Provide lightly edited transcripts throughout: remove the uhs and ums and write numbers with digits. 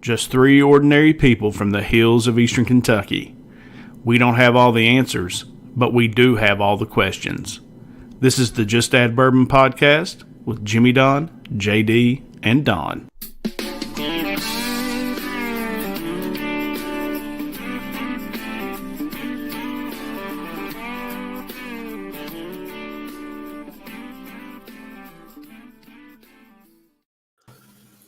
Just three ordinary people from the hills of eastern Kentucky. We don't have all the answers, but we do have all the questions. This is the Just Add Bourbon podcast with Jimmy Don, JD, and Don.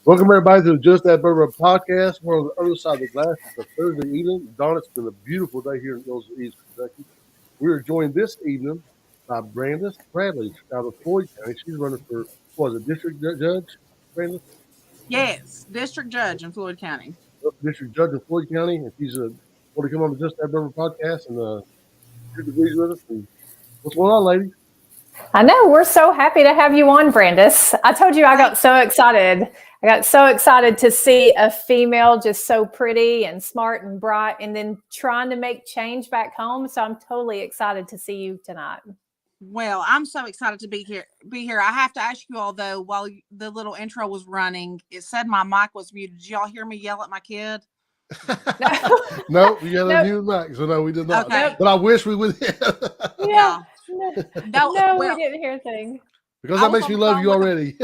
Welcome everybody to the Just Add Bourbon podcast. We're on the other side of the glass. It's a Thursday evening. Don, it's been a beautiful day here in East Kentucky. We are joined this evening by Brandis Bradley out of Floyd County. She's running for, district judge, Brandis? Yes, district judge in Floyd County. District judge in Floyd County. And she's going to come on the Just Add Bourbon podcast and share degrees with us. And what's going on, ladies? I know. We're so happy to have you on, Brandis. I told you I got so excited. I got so excited to see a female just so pretty and smart and bright and then trying to make change back home. So I'm totally excited to see you tonight. Well, I'm so excited to be here. I have to ask you all, though, while the little intro was running, it said my mic was muted. Did y'all hear me yell at my kid? No, we got a mute mic, so no, we did not. Okay. But I wish we would. Yeah. No, we didn't hear a thing. Because that makes me love you already.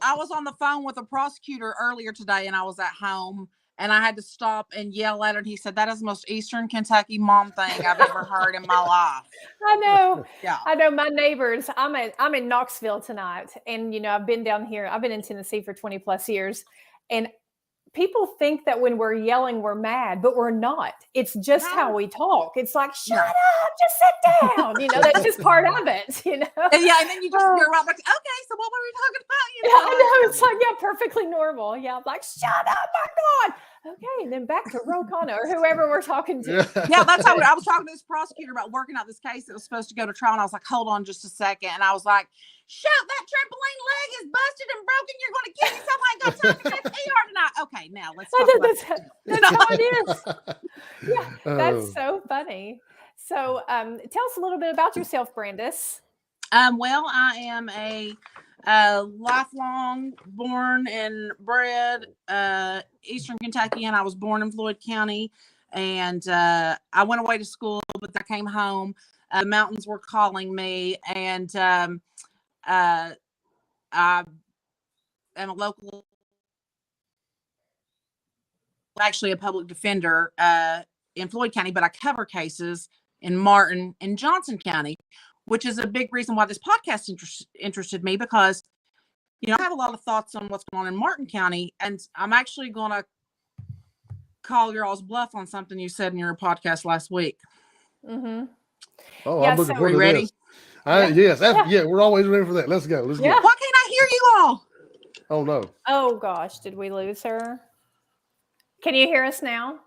I was on the phone with a prosecutor earlier today, and I was at home, and I had to stop and yell at her. And he said, "That is the most Eastern Kentucky mom thing I've ever heard in my life." I know. Yeah. I know my neighbors. I'm in Knoxville tonight, and I've been down here. I've been in Tennessee for 20 plus years, and people think that when we're yelling, we're mad, but we're not. It's just how we talk. It's like, shut up, just sit down. That's just part of it, And then you just go right back, okay, so what were we talking about? Yeah, I know. It's like, perfectly normal. Yeah, I'm like, shut up, my God. Okay, and then back to Rocano or whoever we're talking to. Yeah, that's how I was talking to this prosecutor about working out this case that was supposed to go to trial. And I was like, hold on just a second. And I was like, shout, that trampoline leg is busted and broken. You're going to kill yourself. I ain't got time to go to ER tonight. Okay, now let's talk that's how it is. Yeah, that's so funny. So tell us a little bit about yourself, Brandis. Well, I am a lifelong born and bred Eastern Kentucky, and I was born in Floyd County. And I went away to school, but I came home. The mountains were calling me, and I am a local, actually a public defender in Floyd County, but I cover cases in Martin and Johnson County, which is a big reason why this podcast interested me, because, I have a lot of thoughts on what's going on in Martin County, and I'm actually going to call your all's bluff on something you said in your podcast last week. Mm-hmm. Oh, yeah, I'm looking forward to ready? This. Yes, we're always ready for that. Let's go. Let's go. Why can't I hear you all? Oh, no. Oh, gosh. Did we lose her? Can you hear us now?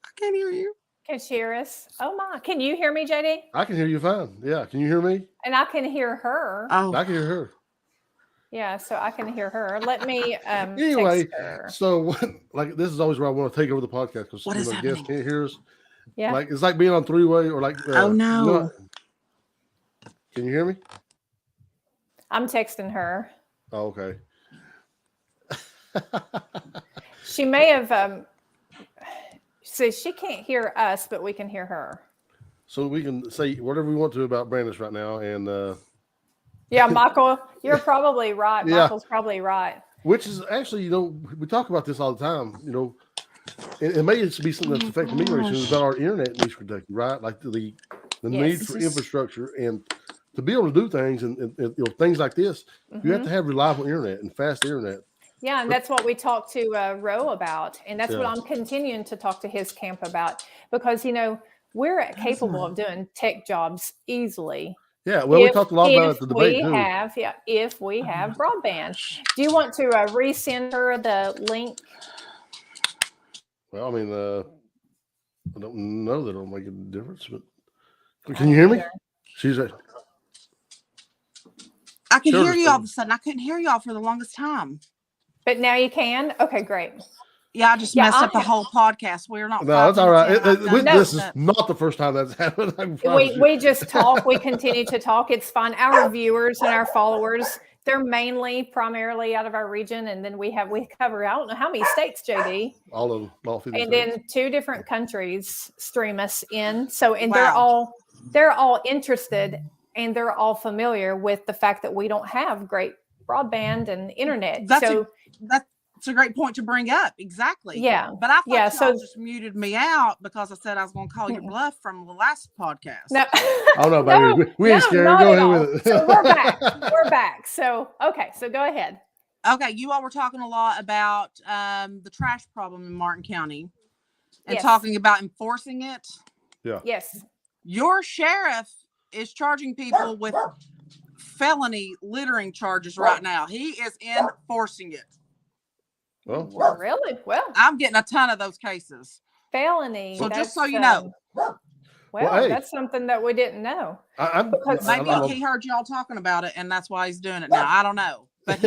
I can't hear you. Can she hear us? Oh, my. Can you hear me, JD? I can hear you fine. Yeah. Can you hear me? And I can hear her. Oh. I can hear her. Yeah, so I can hear her. Let me anyway, text her. So this is always where I want to take over the podcast because guests can't hear us. Yeah. It's like being on three-way or like oh no. Can you hear me? I'm texting her. Oh, okay. She may have so she can't hear us, but we can hear her. So we can say whatever we want to about Brandis right now, and yeah, Michael, you're probably right. Yeah. Michael's probably right. Which is actually, we talk about this all the time. It may be something that's affecting me very soon about our internet in East Kentucky, right? Like the need for infrastructure and to be able to do things and things like this, you have to have reliable internet and fast internet. Yeah, and that's what we talked to Roe about, and that's what I'm continuing to talk to his camp about, because we're capable of doing tech jobs easily. Yeah, well, we talked a lot about it at the debate too. If we have broadband. Do you want to resend her the link? Well, I mean, I don't know that it'll make a difference, but can you hear me? She's right. I can hear you all of a sudden. I couldn't hear y'all for the longest time. But now you can? Okay, great. Yeah, I just messed up the whole podcast. We're not. No, that's all right. This is not the first time that's happened. We just talk. We continue to talk. It's fun. Our viewers and our followers They're mainly primarily out of our region, and then we cover, I don't know how many states, JD, All of them, all 50 and states. then 2 different countries stream us in. So, and Wow. they're all interested, and they're all familiar with the fact that we don't have great broadband and internet. That's a great point to bring up. Exactly. Yeah. But I thought Yeah, y'all just muted me out because I said I was going to call your bluff from the last podcast. No. Oh no, baby. We ain't scared. Not Go at ahead all. with it. So we're back. We're back. So, okay. So go ahead. Okay. You all were talking a lot about the trash problem in Martin County and Yes. talking about enforcing it. Yeah. Yes. Your sheriff is charging people with felony littering charges right now. He is enforcing it. Well, Really? Well, I'm getting a ton of those cases. felony. So just so you that's, know. Well, hey. that's something that we didn't know. Maybe he heard y'all talking about it, and that's why he's doing it now. I don't know, but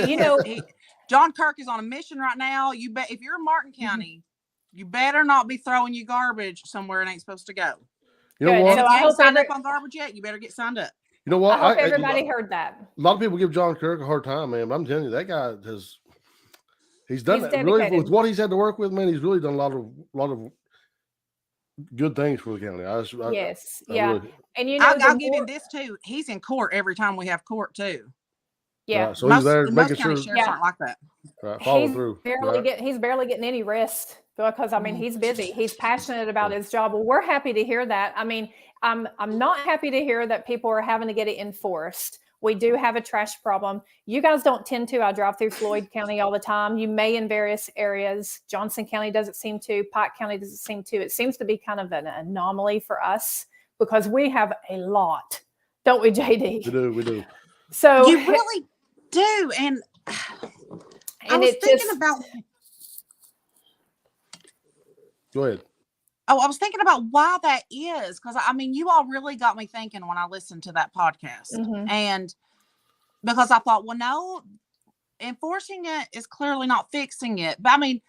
John Kirk is on a mission right now. You bet if you're in Martin County, you better not be throwing your garbage somewhere it ain't supposed to go. You know Good. what? And if So you ain't signed up on garbage yet, you better get signed up. You know what? I hope everybody heard that. A lot of people give John Kirk a hard time, man. But I'm telling you, that guy he's done that really with what he's had to work with, man. He's really done a lot of good things for the county. Yes. I Yeah. really, And you know, I'll give him this too. He's in court every time we have court too. Yeah. so he's there making sure. Sheriffs aren't like that. Right, follow through. He's barely getting any rest because I mean he's busy. He's passionate about his job. Well, we're happy to hear that. I mean, I'm not happy to hear that people are having to get it enforced. We do have a trash problem. You guys don't tend to. I drive through Floyd County all the time. You may in various areas. Johnson County doesn't seem to. Pike County doesn't seem to. It seems to be kind of an anomaly for us because we have a lot, don't we, JD? We do. So you really do. And I was thinking about. Go ahead. Oh, I was thinking about why that is. Because, I mean, you all really got me thinking when I listened to that podcast. Mm-hmm. And because I thought, well, no, enforcing it is clearly not fixing it. But, I mean,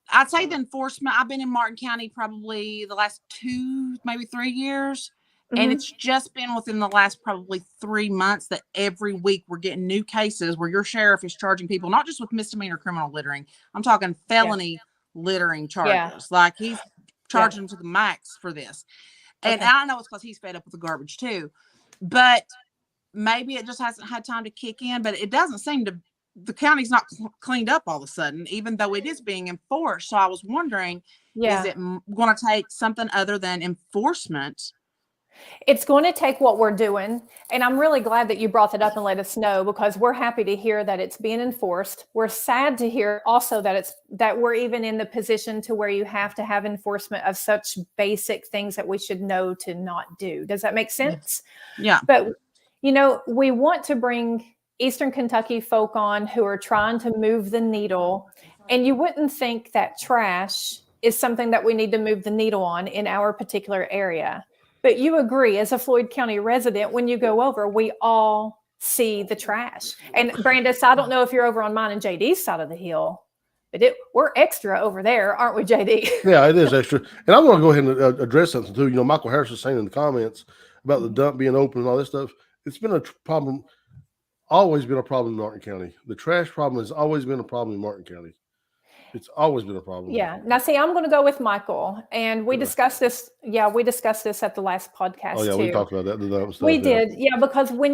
I'd say the enforcement, I've been in Martin County probably the last 2, maybe 3 years. Mm-hmm. And it's just been within the last probably 3 months that every week we're getting new cases where your sheriff is charging people, not just with misdemeanor criminal littering. I'm talking felony littering charges. Yeah. Like he's charging them to the max for this. And I know it's because he's fed up with the garbage too, but maybe it just hasn't had time to kick in, but it doesn't seem to, the county's not cleaned up all of a sudden, even though it is being enforced. So I was wondering, is it going to take something other than enforcement? It's going to take what we're doing. And I'm really glad that you brought that up and let us know, because we're happy to hear that it's being enforced. We're sad to hear also that we're even in the position to where you have to have enforcement of such basic things that we should know to not do. Does that make sense? Yeah. But, you know, we want to bring Eastern Kentucky folk on who are trying to move the needle. And you wouldn't think that trash is something that we need to move the needle on in our particular area. But you agree, as a Floyd County resident, when you go over, we all see the trash. And Brandis, I don't know if you're over on mine and JD's side of the hill, but we're extra over there, aren't we, JD? Yeah, it is extra. And I want to go ahead and address something too. You know, Michael Harris was saying in the comments about the dump being open and all this stuff. It's been a problem, always been a problem in Martin County. The trash problem has always been a problem in Martin County. It's always been a problem. Yeah. Now, see, I'm going to go with Michael, and we discussed this. Yeah, we discussed this at the last podcast. Oh yeah, too. We talked about that. The dump stuff, we did. Yeah, because when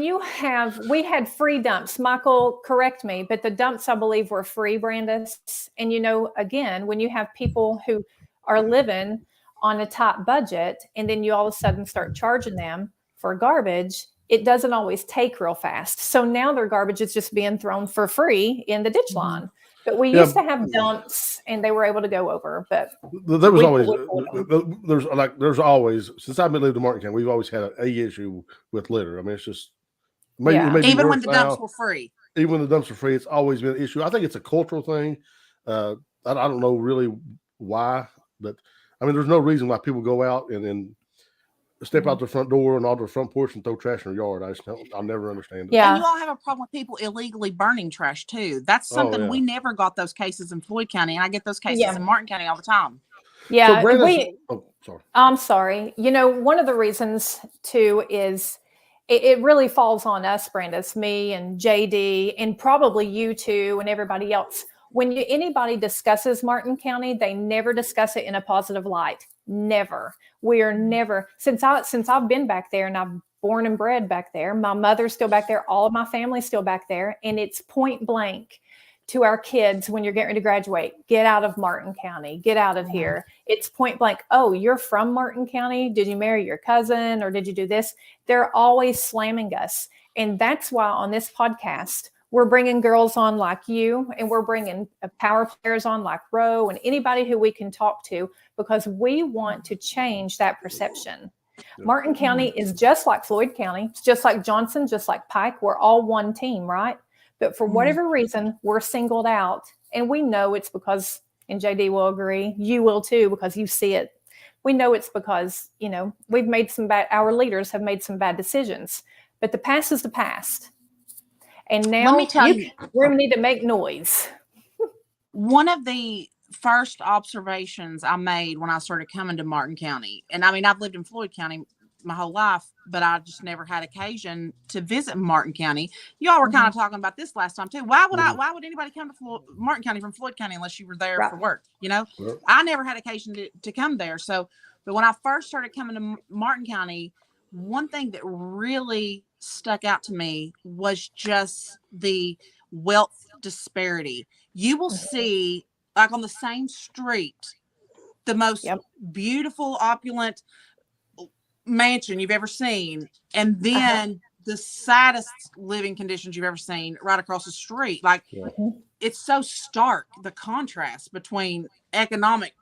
we had free dumps. Michael, correct me, but the dumps, I believe, were free, Brandis. And you know, again, when you have people who are living on a tight budget, and then you all of a sudden start charging them for garbage, it doesn't always take real fast. So now their garbage is just being thrown for free in the ditch line. But we used to have dumps, and they were able to go over. But there was there's always since I've been living in Martin County, we've always had a issue with litter. I mean, it's just even when the dumps were free. Even when the dumps are free, it's always been an issue. I think it's a cultural thing. I don't know really why, but I mean, there's no reason why people go out and step out the front door and out the front porch and throw trash in their yard. I'll never understand it. Yeah. And you all have a problem with people illegally burning trash too. That's something we never got those cases in Floyd County, and I get those cases in Martin County all the time. Yeah. So sorry. I'm sorry. You know, one of the reasons too is, it really falls on us, Brandis, me and JD, and probably you too, and everybody else. When anybody discusses Martin County, they never discuss it in a positive light. Never. We are never, since I've been back there and I've born and bred back there, my mother's still back there, all of my family's still back there, and it's point blank to our kids when you're getting ready to graduate, get out of Martin County, get out of here. It's point blank. Oh, you're from Martin County? Did you marry your cousin or did you do this? They're always slamming us. And that's why on this podcast, we're bringing girls on like you, and we're bringing power players on like Roe and anybody who we can talk to, because we want to change that perception. Martin County is just like Floyd County. It's just like Johnson, just like Pike. We're all one team, right? But for whatever reason, we're singled out. And we know it's because, and JD will agree, you will too, because you see it. We know it's because, we've made our leaders have made some bad decisions. But the past is the past. And now Let me tell you, we need to make noise. One of the first observations I made when I started coming to Martin County, and I mean, I've lived in Floyd County my whole life, but I just never had occasion to visit Martin County. Y'all were kind of talking about this last time too. Why would anybody come to Martin County from Floyd County unless you were there for work? I never had occasion to come there. So, but when I first started coming to Martin County, one thing that really stuck out to me was just the wealth disparity. You will see, like on the same street, the most beautiful, opulent mansion you've ever seen, and then the saddest living conditions you've ever seen right across the street. Like it's so stark, the contrast between economic.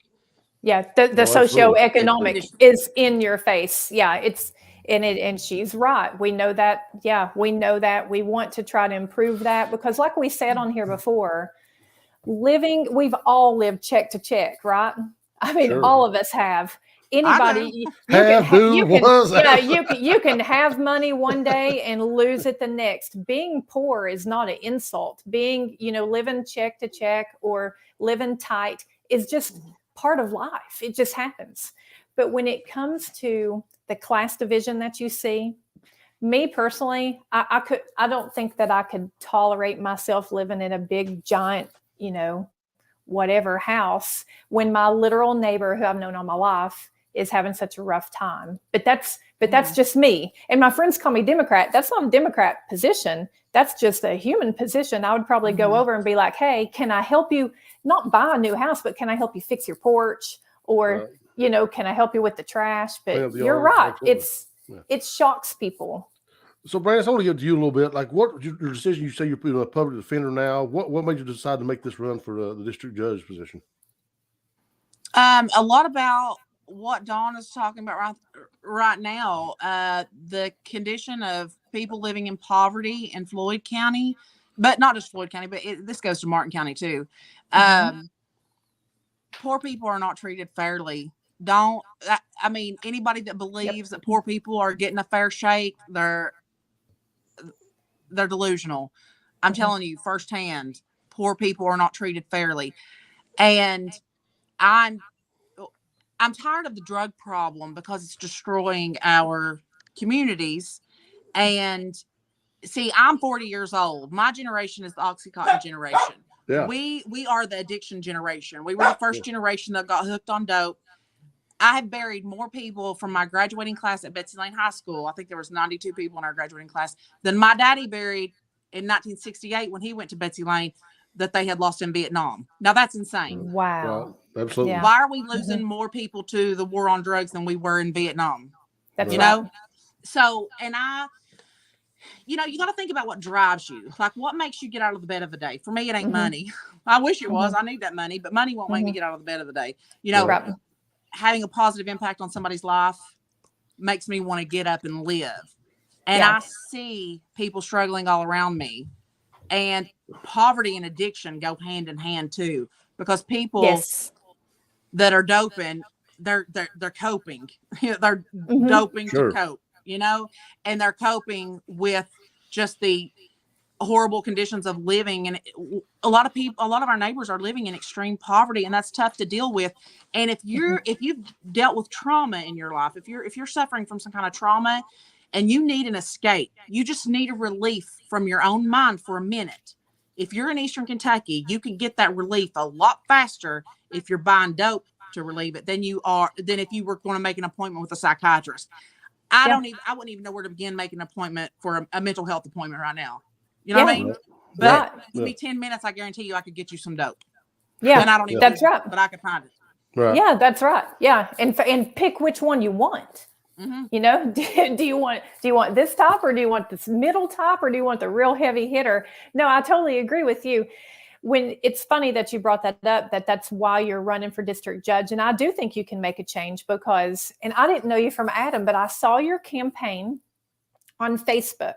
Yeah, the socioeconomic is in your face. Yeah, it's in it, and she's right. We know that. Yeah, we know that. We want to try to improve that because, like we said on here before, we've all lived check to check, right? I mean, all of us have. Anybody you can have money one day and lose it the next. Being poor is not an insult. Being, living check to check or living tight is just part of life. It just happens. But when it comes to the class division that you see, me personally, I don't think that I could tolerate myself living in a big giant, whatever house when my literal neighbor who I've known all my life is having such a rough time. But that's just me. And my friends call me Democrat. That's not a Democrat position. That's just a human position. I would probably go over and be like, hey, can I help you not buy a new house, but can I help you fix your porch? Or, can I help you with the trash? But you're right. It shocks people. So, Brandon, I want to get to you a little bit. Like, what your decision? You say you're a public defender now. What made you decide to make this run for the district judge position? A lot about what Dawn is talking about right now. The condition of people living in poverty in Floyd County, but not just Floyd County, but this goes to Martin County too. Poor people are not treated fairly. Anybody that believes that poor people are getting a fair shake, they're delusional. I'm telling you firsthand, poor people are not treated fairly. And I'm tired of the drug problem because it's destroying our communities. And see, I'm 40 years old. My generation is the Oxycontin generation. Yeah. We are the addiction generation. We were the first generation that got hooked on dope. I have buried more people from my graduating class at Betsy Lane High School. I think there was 92 people in our graduating class than my daddy buried in 1968 when he went to Betsy Lane that they had lost in Vietnam. Now that's insane. Wow. Absolutely. Yeah. Why are we losing more people to the war on drugs than we were in Vietnam? That's So, and you got to think about what drives you. Like, what makes you get out of the bed of the day? For me, it ain't money. I wish it was. I need that money, but money won't make me get out of the bed of the day. Having a positive impact on somebody's life makes me want to get up and live. And I see people struggling all around me, and poverty and addiction go hand in hand too, because people that are doping, they're coping. They're doping to cope, and they're coping with just the horrible conditions of living. And a lot of our neighbors are living in extreme poverty, and that's tough to deal with. And if you've dealt with trauma in your life, if you're suffering from some kind of trauma, and you need an escape. You just need a relief from your own mind for a minute. If you're in Eastern Kentucky, you can get that relief a lot faster if you're buying dope to relieve it than if you were going to make an appointment with a psychiatrist. I wouldn't even know where to begin making an appointment for a mental health appointment right now. You know what I mean? But give me 10 minutes, I guarantee you I could get you some dope. Yeah, and I don't even that's right. But I could find it. Right. Yeah, that's right. Yeah, and pick which one you want. Mm-hmm. You know, do you want this type, or do you want this middle type, or do you want the real heavy hitter? No, I totally agree with you. When it's funny that you brought that up, that's why you're running for district judge. And I do think you can make a change because, and I didn't know you from Adam, but I saw your campaign on Facebook,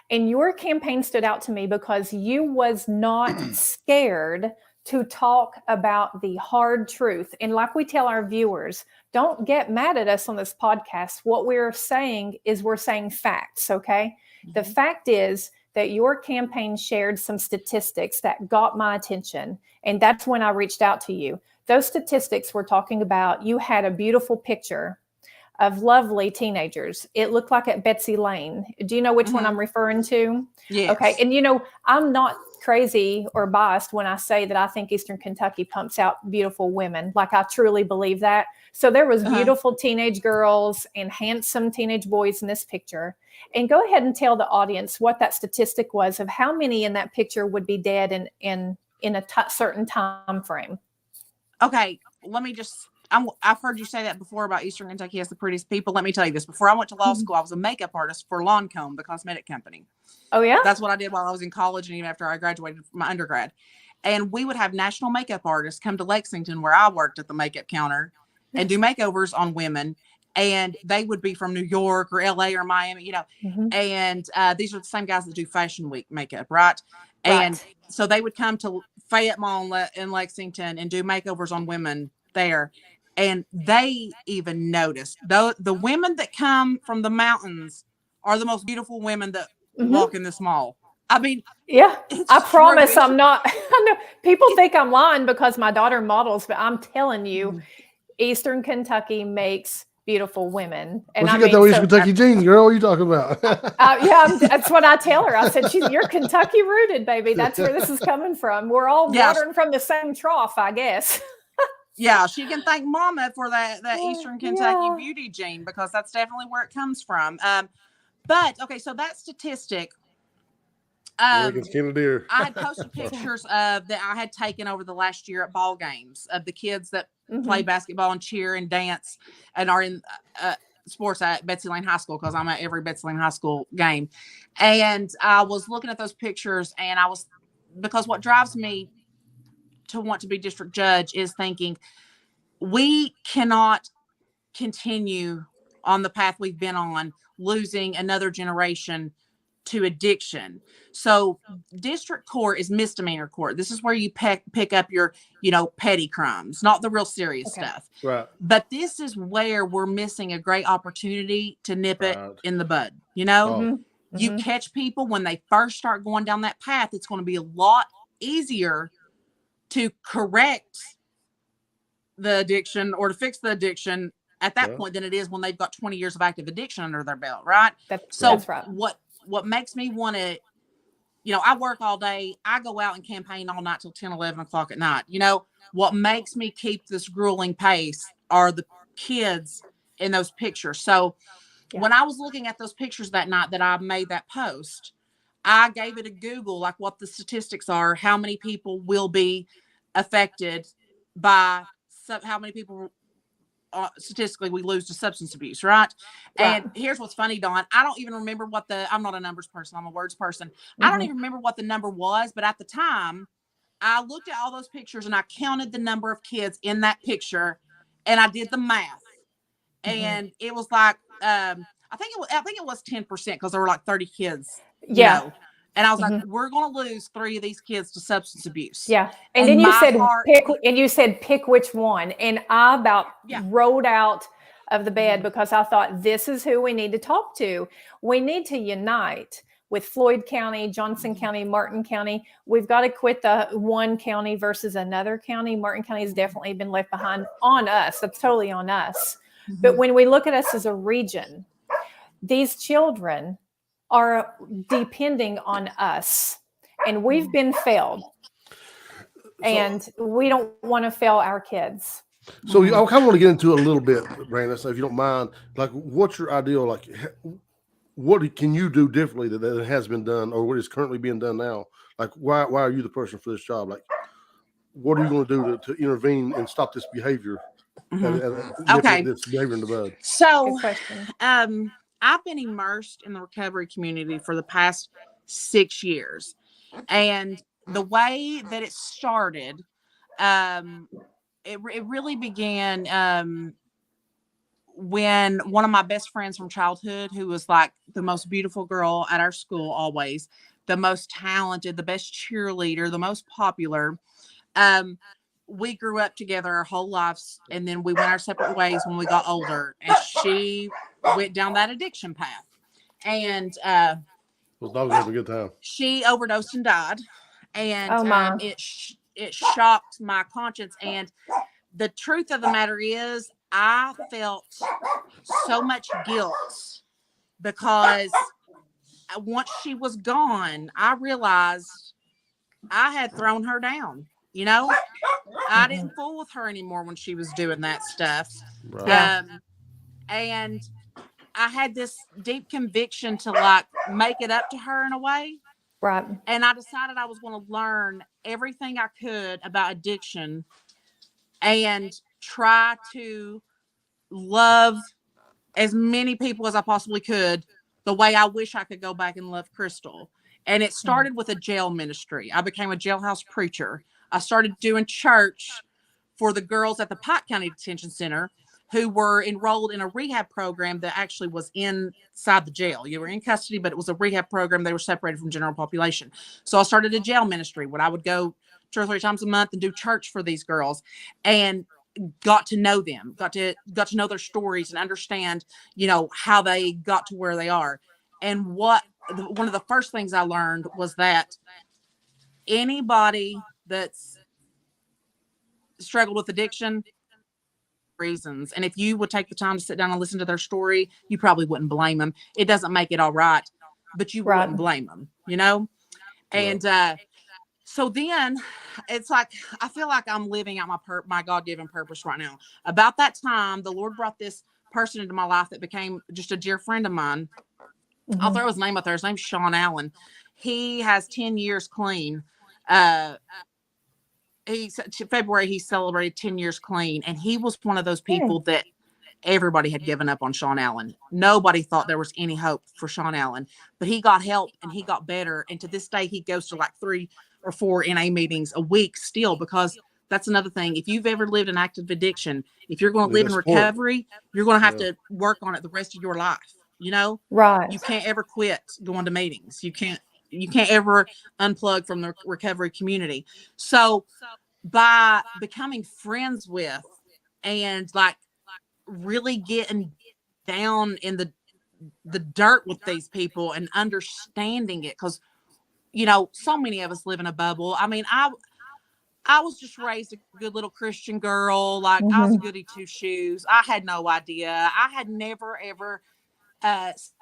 and your campaign stood out to me because you was not scared to talk about the hard truth. And like we tell our viewers, don't get mad at us on this podcast. What we're saying is we're saying facts, okay? Mm-hmm. The fact is that your campaign shared some statistics that got my attention. And that's when I reached out to you. Those statistics were talking about, you had a beautiful picture of lovely teenagers. It looked like at Betsy Lane. Do you know which one I'm referring to? Yes. Okay. And you know, I'm not crazy or biased when I say that I think Eastern Kentucky pumps out beautiful women. Like, I truly believe that. So there was beautiful teenage girls and handsome teenage boys in this picture. And go ahead and tell the audience what that statistic was of how many in that picture would be dead in a certain time frame. Okay, let me just, I've heard you say that before about Eastern Kentucky has the prettiest people. Let me tell you this. Before I went to law school, I was a makeup artist for Lancome, the cosmetic company. Oh, yeah? That's what I did while I was in college and even after I graduated from my undergrad. And we would have national makeup artists come to Lexington, where I worked at the makeup counter, and do makeovers on women. And they would be from New York or LA or Miami, you know. And these are the same guys that do Fashion Week makeup, right? And so they would come to Fayette Mall in Lexington and do makeovers on women there. And they even noticed, though, the women that come from the mountains are the most beautiful women that walk in this mall. I mean, yeah, I promise I'm not. I know people think I'm lying because my daughter models, but I'm telling you, Eastern Kentucky makes beautiful women. And well, she got those Eastern Kentucky jeans, girl. What are you talking about? That's what I tell her. I said, you're Kentucky rooted, baby. That's where this is coming from. We're all watering from the same trough, I guess. Yeah, she can thank Mama for that Eastern Kentucky beauty gene, because that's definitely where it comes from. But okay, so that statistic, I had posted pictures of that I had taken over the last year at ball games of the kids that play basketball and cheer and dance and are in sports at Betsy Lane High School, because I'm at every Betsy Lane High School game. And I was looking at those pictures, and because what drives me to want to be district judge is thinking we cannot continue on the path we've been on, losing another generation to addiction. So district court is misdemeanor court. This is where you pick up your, petty crimes, not the real serious stuff. Right. But this is where we're missing a great opportunity to nip it in the bud. You catch people when they first start going down that path. It's going to be a lot easier to correct the addiction or to fix the addiction at that point than it is when they've got 20 years of active addiction under their belt, right? That's right. What makes me want to, I work all day. I go out and campaign all night till 10, 11 o'clock at night. What makes me keep this grueling pace are the kids in those pictures. So when I was looking at those pictures that night that I made that post, I gave it a Google, like what the statistics are, how many people will be affected by how many people statistically we lose to substance abuse, right? And here's what's funny, Dawn. I don't even remember I'm not a numbers person. I'm a words person. I don't even remember what the number was, but at the time I looked at all those pictures and I counted the number of kids in that picture and I did the math. And it was like, I think it was 10% because there were like 30 kids. And I was like, we're going to lose 3 of these kids to substance abuse. Yeah. And then you said pick which one. And I about rolled out of the bed because I thought, this is who we need to talk to. We need to unite with Floyd County, Johnson County, Martin County. We've got to quit the one county versus another county. Martin County has definitely been left behind on us. That's totally on us. But when we look at us as a region, these children are depending on us, and we've been failed, and we don't want to fail our kids. So I kind of want to get into it a little bit, Brandon, so if you don't mind, like, what's your ideal, like, what can you do differently that has been done, or what is currently being done now? Like, why are you the person for this job? Like, what are you going to do to intervene and stop this behavior? Okay. This behavior in the bud. So, Good question. I've been immersed in the recovery community for the past 6 years, and the way that it started, it really began when one of my best friends from childhood, who was like the most beautiful girl at our school, always the most talented, the best cheerleader, the most popular. We grew up together our whole lives, and then we went our separate ways when we got older, and she went down that addiction path, and Those dogs having a good time. she overdosed and died, and it shocked my conscience. And the truth of the matter is, I felt so much guilt because once she was gone, I realized I had thrown her down. You know, I didn't fool with her anymore when she was doing that stuff. Right. And I had this deep conviction to like make it up to her in a way. Right. And I decided I was going to learn everything I could about addiction and try to love as many people as I possibly could the way I wish I could go back and love Crystal. And it started with a jail ministry. I became a jailhouse preacher. I started doing church for the girls at the Pike County Detention Center who were enrolled in a rehab program that actually was inside the jail. You were in custody, but it was a rehab program. They were separated from general population. So I started a jail ministry where I would go 2 or 3 times a month and do church for these girls, and got to know them, got to know their stories and understand, you know, how they got to where they are. And one of the first things I learned was that anybody that's struggled with addiction, reasons, and if you would take the time to sit down and listen to their story, you probably wouldn't blame them. It doesn't make it all right, but you wouldn't blame them, you know. And so then it's like I feel like I'm living out my God-given purpose right now. About that time, the Lord brought this person into my life that became just a dear friend of mine. I'll throw his name up there. His name's Sean Allen. He has 10 years clean. February he celebrated 10 years clean, and he was one of those people that everybody had given up on Sean Allen. Nobody thought there was any hope for Sean Allen, but he got help and he got better. And to this day, he goes to like 3 or 4 NA meetings a week still, because that's another thing. If you've ever lived an active addiction, if you're going to live in recovery, you're going to have to work on it the rest of your life. You know, right? You can't ever quit going to meetings. You can't ever unplug from the recovery community. So by becoming friends with and like really getting down in the dirt with these people and understanding it, because you know, so many of us live in a bubble. I mean, I was just raised a good little Christian girl. Like I was a goody two shoes. I had no idea. I had never ever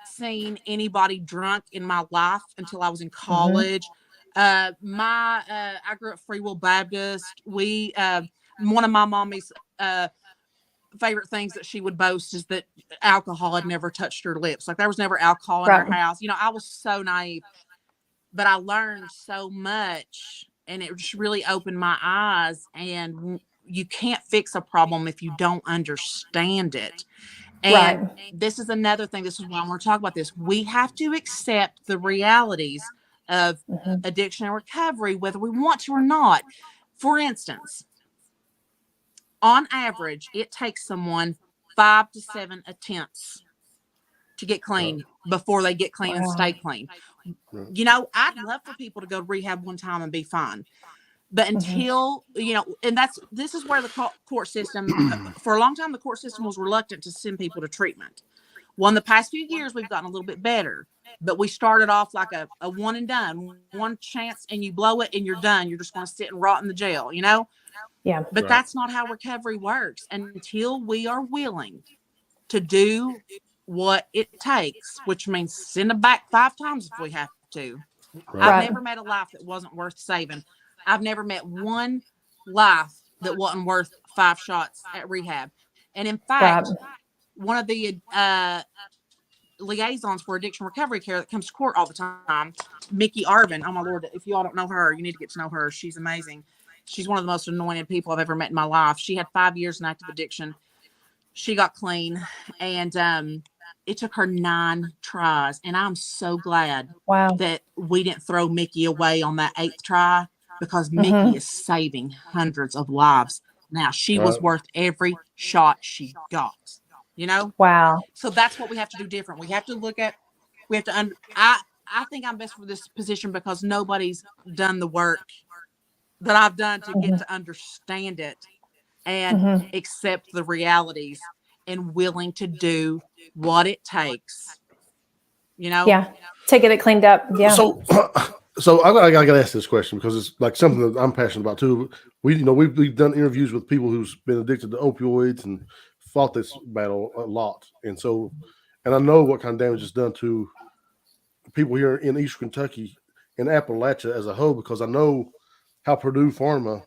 seen anybody drunk in my life until I was in college. I grew up Free Will Baptist. We one of my mommy's favorite things that she would boast is that alcohol had never touched her lips. Like there was never alcohol in our house. You know, I was so naive, but I learned so much, and it just really opened my eyes. And you can't fix a problem if you don't understand it. And this is another thing. This is why I want to talk about this. We have to accept the realities of addiction and recovery, whether we want to or not. For instance, on average, it takes someone 5 to 7 attempts to get clean before they get clean and stay clean. You know, I'd love for people to go to rehab one time and be fine. But until, you know, and this is where the court system, for a long time, the court system was reluctant to send people to treatment. Well, in the past few years, we've gotten a little bit better, but we started off like a one and done, one chance and you blow it and you're done. You're just going to sit and rot in the jail, you know? Yeah. But that's not how recovery works. And until we are willing to do what it takes, which means send them back 5 times if we have to. Right. I've never met a life that wasn't worth saving. I've never met one life that wasn't worth 5 shots at rehab. And in fact, one of the liaisons for addiction recovery care that comes to court all the time, Mickey Arvin. Oh my Lord, if you all don't know her, you need to get to know her. She's amazing. She's one of the most anointed people I've ever met in my life. She had 5 years in active addiction. She got clean, and it took her 9 tries. And I'm so glad that we didn't throw Mickey away on that 8th try, because Mickey is saving hundreds of lives now. She was worth every shot she got, you know? Wow. So that's what we have to do different. We have to look at, I think I'm best for this position because nobody's done the work that I've done to get to understand it and accept the realities and willing to do what it takes, you know? Yeah. To get it cleaned up. Yeah. So I gotta ask this question because it's like something that I'm passionate about too. We've done interviews with people who's been addicted to opioids and fought this battle a lot, and I know what kind of damage it's done to people here in Eastern Kentucky and Appalachia as a whole, because I know how Purdue Pharma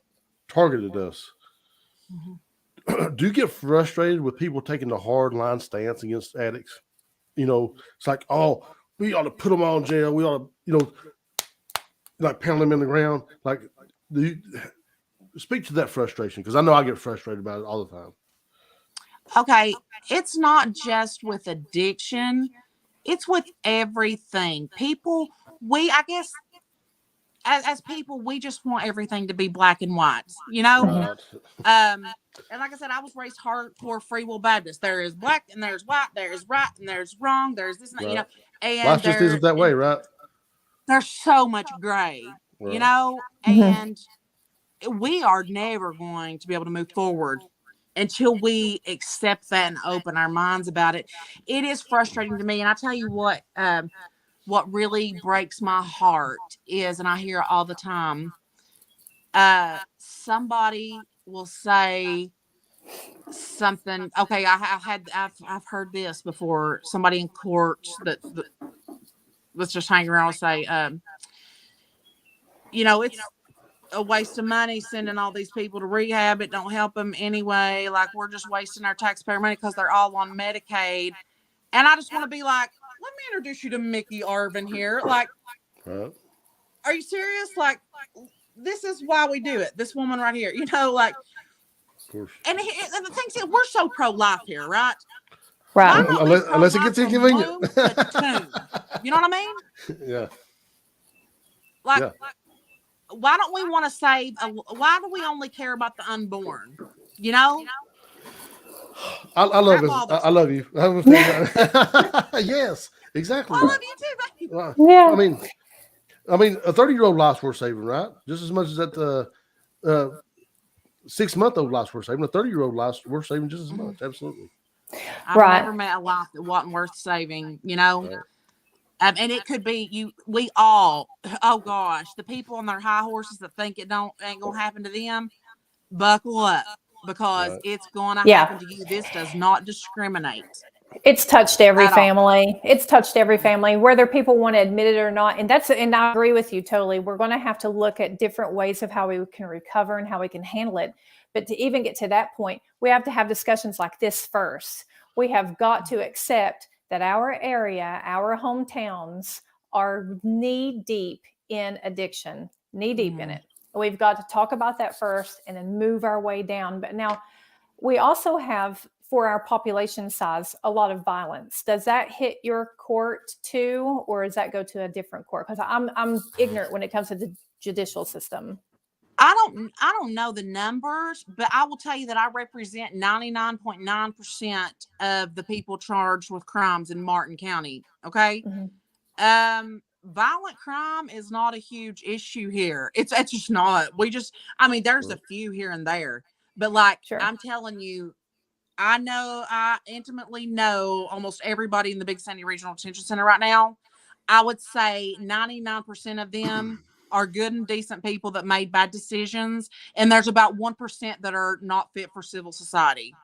targeted us. Do you get frustrated with people taking the hard line stance against addicts? It's like, oh, we ought to put them all in jail. We ought to, like pound them in the ground. Like, do you speak to that frustration? Because I know I get frustrated about it all the time. Okay, it's not just with addiction. It's with everything. People, I guess, as people, we just want everything to be black and white, you know? And like I said, I was raised hardcore Free Will Baptist. There is black and there's white, there's right and there's wrong, there's this and that, you know? And life just isn't that way, right? There's so much gray, you know? And we are never going to be able to move forward until we accept that and open our minds about it. It is frustrating to me. And I tell you what really breaks my heart is, and I hear it all the time, somebody will say something. Okay, I've heard this before. Somebody in court that let's just hang around and say, it's a waste of money sending all these people to rehab. It don't help them anyway. Like, we're just wasting our taxpayer money because they're all on Medicaid. And I just want to be like, let me introduce you to Mickey Arvin here. Like, are you serious? Like, this is why we do it. This woman right here, like, and the thing is, we're so pro-life here, right? Right. Unless it gets inconvenient. You know what I mean? Yeah. Like, why don't we want to save? Why do we only care about the unborn? You know? I love it. I love you. Yes, exactly. I love you too. Yeah. I mean, a 30-year-old life's worth saving, right? Just as much as that 6-month-old life's worth saving. A 30-year-old life's worth saving just as much. Absolutely. I've never met a life that wasn't worth saving. You know. Right. And it could be we all, oh gosh, the people on their high horses that think it ain't gonna happen to them, buckle up, because it's gonna happen to you. This does not discriminate. It's touched every family. It's touched every family, whether people want to admit it or not. And I agree with you totally. We're going to have to look at different ways of how we can recover and how we can handle it. But to even get to that point, we have to have discussions like this first. We have got to accept that our area, our hometowns are knee deep in addiction, knee deep in it. We've got to talk about that first and then move our way down. But now we also have, for our population size, a lot of violence. Does that hit your court too, or does that go to a different court? Because I'm ignorant when it comes to the judicial system. I don't know the numbers, but I will tell you that I represent 99.9% of the people charged with crimes in Martin County. Okay. Violent crime is not a huge issue here. It's just not. There's a few here and there, but I'm telling you, I intimately know almost everybody in the Big Sandy Regional Detention Center right now. I would say 99% of them are good and decent people that made bad decisions. And there's about 1% that are not fit for civil society.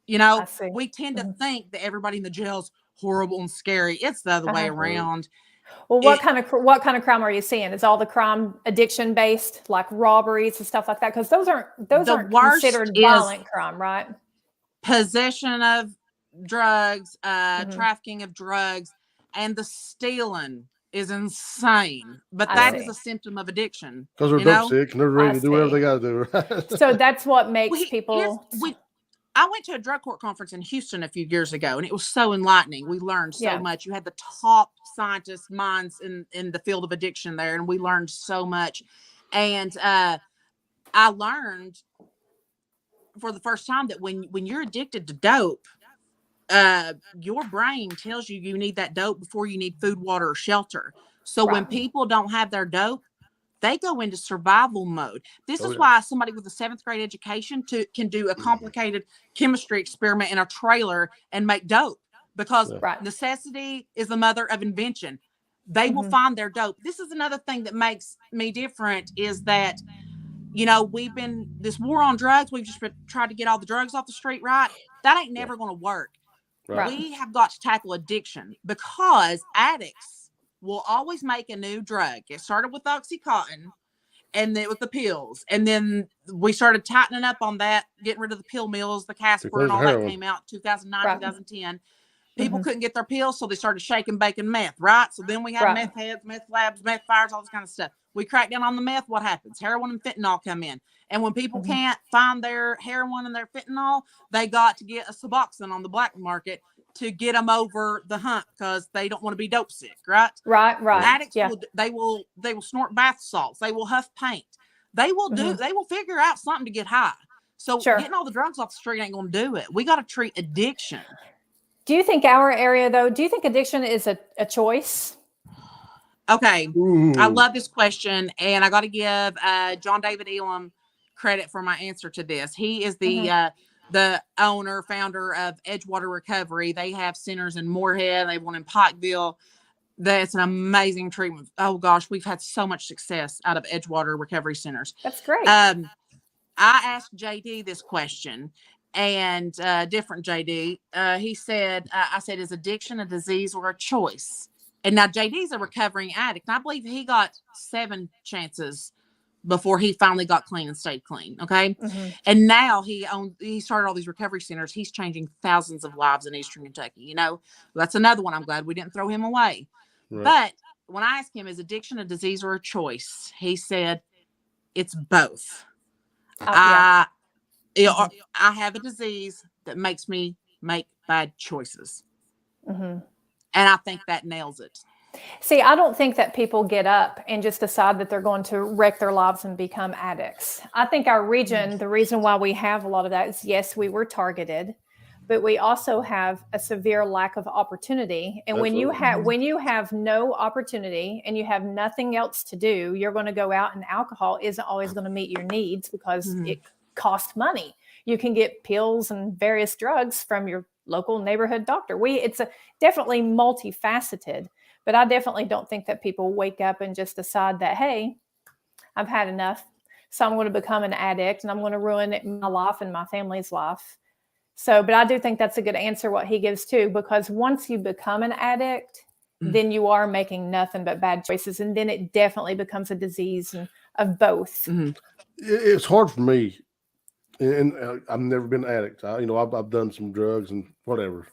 You know, we tend to think that everybody in the jail's horrible and scary. It's the other way Uh-huh. around. Well, what kind of crime are you seeing? Is all the crime addiction based, like robberies and stuff like that? Because those aren't worst considered is violent crime, right? possession of drugs, Mhm. trafficking of drugs, and the stealing is insane. But I that see. is a symptom of addiction. Because they're you dope know? sick and they're ready I to do whatever see. they got to do. Right? So that's what Well, makes people. I went to a drug court conference in Houston a few years ago, and it was so enlightening. We learned so Yeah. much. You had the top scientists, minds in the field of addiction there, and we learned so much. And I learned for the first time that when you're addicted to dope, your brain tells you need that dope before you need food, water, or shelter. So when Right. people don't have their dope, they go into survival mode. This is yeah. why somebody with a 7th grade education can do a complicated chemistry experiment in a trailer and make dope, because Right. necessity is the mother of invention. They will find their dope. This is another thing that makes me different, is that, we've been this war on drugs. We've just been trying to get all the drugs off the street, right? That ain't never going to work. Right. We have got to tackle addiction, because addicts will always make a new drug. It started with Oxycontin, and then with the pills, and then we started tightening up on that, getting rid of the pill mills, the Casper, and all that came out 2009, Right. 2010. People couldn't get their pills, so they started shaking, baking meth, right? So then we had meth heads, meth labs, meth fires, all this kind of stuff. We crack down on the meth. What happens? Heroin and fentanyl come in. And when people can't find their heroin and their fentanyl, they got to get a Suboxone on the black market to get them over the hump, because they don't want to be dope sick, right? Right. Addicts Yeah. will snort bath salts. They will huff paint. They will they will figure out something to get high. So getting all the drugs off the street ain't going to do it. We got to treat addiction. Do you think our area, though, do you think addiction is a choice? Okay. Ooh. I love this question, and I got to give John David Elam credit for my answer to this. He is the owner, founder of Edgewater Recovery. They have centers in Moorhead. They have one in Pikeville. That's an amazing treatment. Oh gosh, we've had so much success out of Edgewater Recovery Centers. That's great. I asked JD this question, and different JD, he said, I said, is addiction a disease or a choice? And now JD's a recovering addict. And I believe he got 7 chances before he finally got clean and stayed clean. Okay. And now he started all these recovery centers. He's changing thousands of lives in Eastern Kentucky. That's another one. I'm glad we didn't throw him away. Right. But when I asked him, is addiction a disease or a choice? He said, it's both. I have a disease that makes me make bad choices. And I think that nails it. See, I don't think that people get up and just decide that they're going to wreck their lives and become addicts. I think our region, the reason why we have a lot of that is, yes, we were targeted, but we also have a severe lack of opportunity. And when you have no opportunity and you have nothing else to do, you're going to go out, and alcohol isn't always going to meet your needs because it costs money. You can get pills and various drugs from your local neighborhood doctor. It's definitely multifaceted, but I definitely don't think that people wake up and just decide that, hey, I've had enough, so I'm going to become an addict and I'm going to ruin my life and my family's life. So, but I do think that's a good answer, what he gives too, because once you become an addict, then you are making nothing but bad choices. And then it definitely becomes a disease of both. It's hard for me. And I've never been an addict. I've done some drugs and whatever,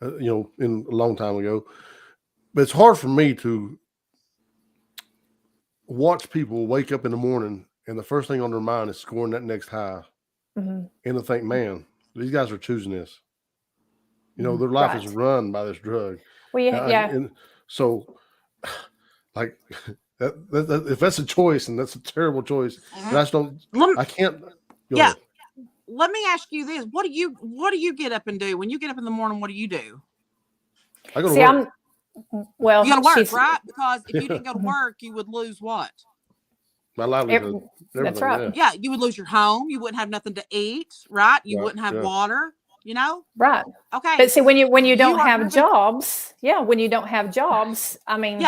in a long time ago. But it's hard for me to watch people wake up in the morning and the first thing on their mind is scoring that next high, and to think, man, these guys are choosing this. Their life is run by this drug. Well, And so, like, that if that's a choice, and that's a terrible choice, I can't. Ahead. Let me ask you this: What do you get up and do when you get up in the morning? What do you do? I go to work. You go to work, right? Because if you didn't go to work, you would lose what? My livelihood. That's right. Yeah, you would lose your home. You wouldn't have nothing to eat, right? You wouldn't have water. Right. Okay. But see, when you don't have jobs, when you don't have jobs, I mean,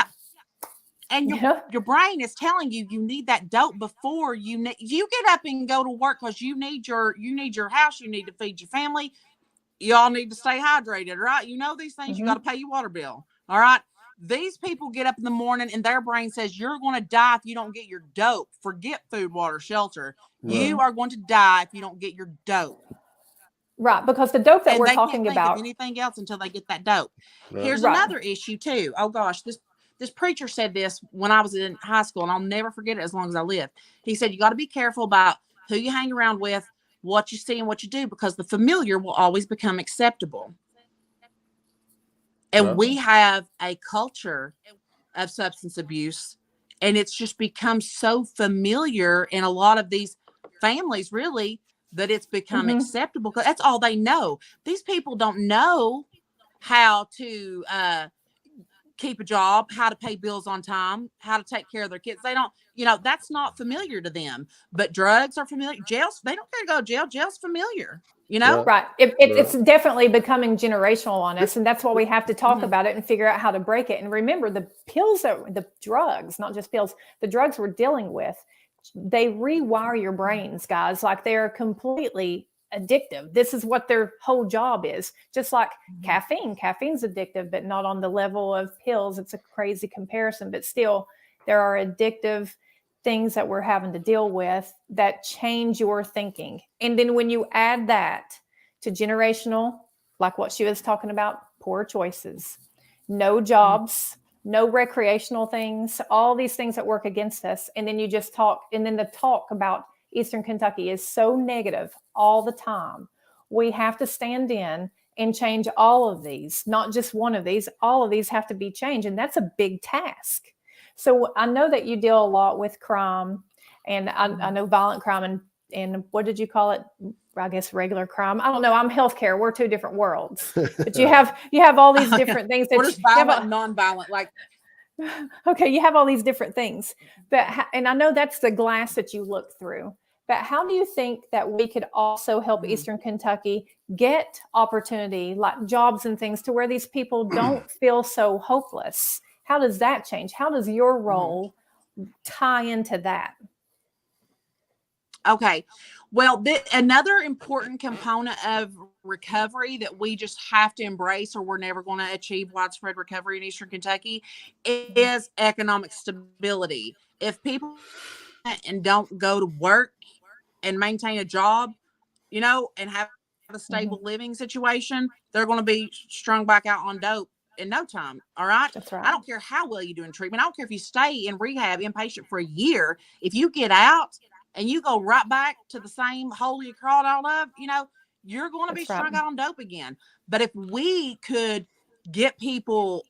and your brain is telling you need that dope before you get up and go to work, because you need your house, you need to feed your family. y'all need to stay hydrated, right? You know these things. You got to pay your water bill. All right. These people get up in the morning and their brain says you're going to die if you don't get your dope. Forget food, water, shelter. You are going to die if you don't get your dope. Right, because the dope that and we're they talking can't think about of anything else until they get that dope. Right. Here's another issue too. Oh gosh, this preacher said this when I was in high school, and I'll never forget it as long as I live. He said, you got to be careful about who you hang around with, what you see and what you do, because the familiar will always become acceptable. And we have a culture of substance abuse, and it's just become so familiar in a lot of these families, really, that it's become acceptable because that's all they know. These people don't know how to keep a job, how to pay bills on time, how to take care of their kids. They don't, that's not familiar to them. But drugs are familiar. Jails, they don't care to go to jail. Jail's familiar. Right. It's definitely becoming generational on us. And that's why we have to talk about it and figure out how to break it. And remember, the drugs, not just pills, the drugs we're dealing with, they rewire your brains, guys. Like they're completely addictive. This is what their whole job is. Just like caffeine. Caffeine's addictive, but not on the level of pills. It's a crazy comparison, but still there are addictive things that we're having to deal with that change your thinking. And then when you add that to generational, like what she was talking about, poor choices, no jobs, no recreational things, all these things that work against us. And then you just talk, and then the talk about Eastern Kentucky is so negative all the time. We have to stand in and change all of these, not just one of these. All of these have to be changed. And that's a big task. So I know that you deal a lot with crime, and I know violent crime and what did you call it? I guess regular crime. I don't know. I'm healthcare. We're two different worlds. But you have all these different things. What is violent and non-violent? Like, okay, you have all these different things. And I know that's the glass that you look through. But how do you think that we could also help Eastern Kentucky get opportunity, like jobs and things, to where these people don't feel so hopeless? How does that change? How does your role tie into that? Okay. Well, another important component of recovery that we just have to embrace, or we're never going to achieve widespread recovery in Eastern Kentucky, is economic stability. If people and don't go to work and maintain a job, and have a stable living situation, they're going to be strung back out on dope in no time. All right. That's right. I don't care how well you do in treatment. I don't care if you stay in rehab inpatient for a year. If you get out and you go right back to the same hole you crawled out of, you're going to be strung out on dope again. But if we could get people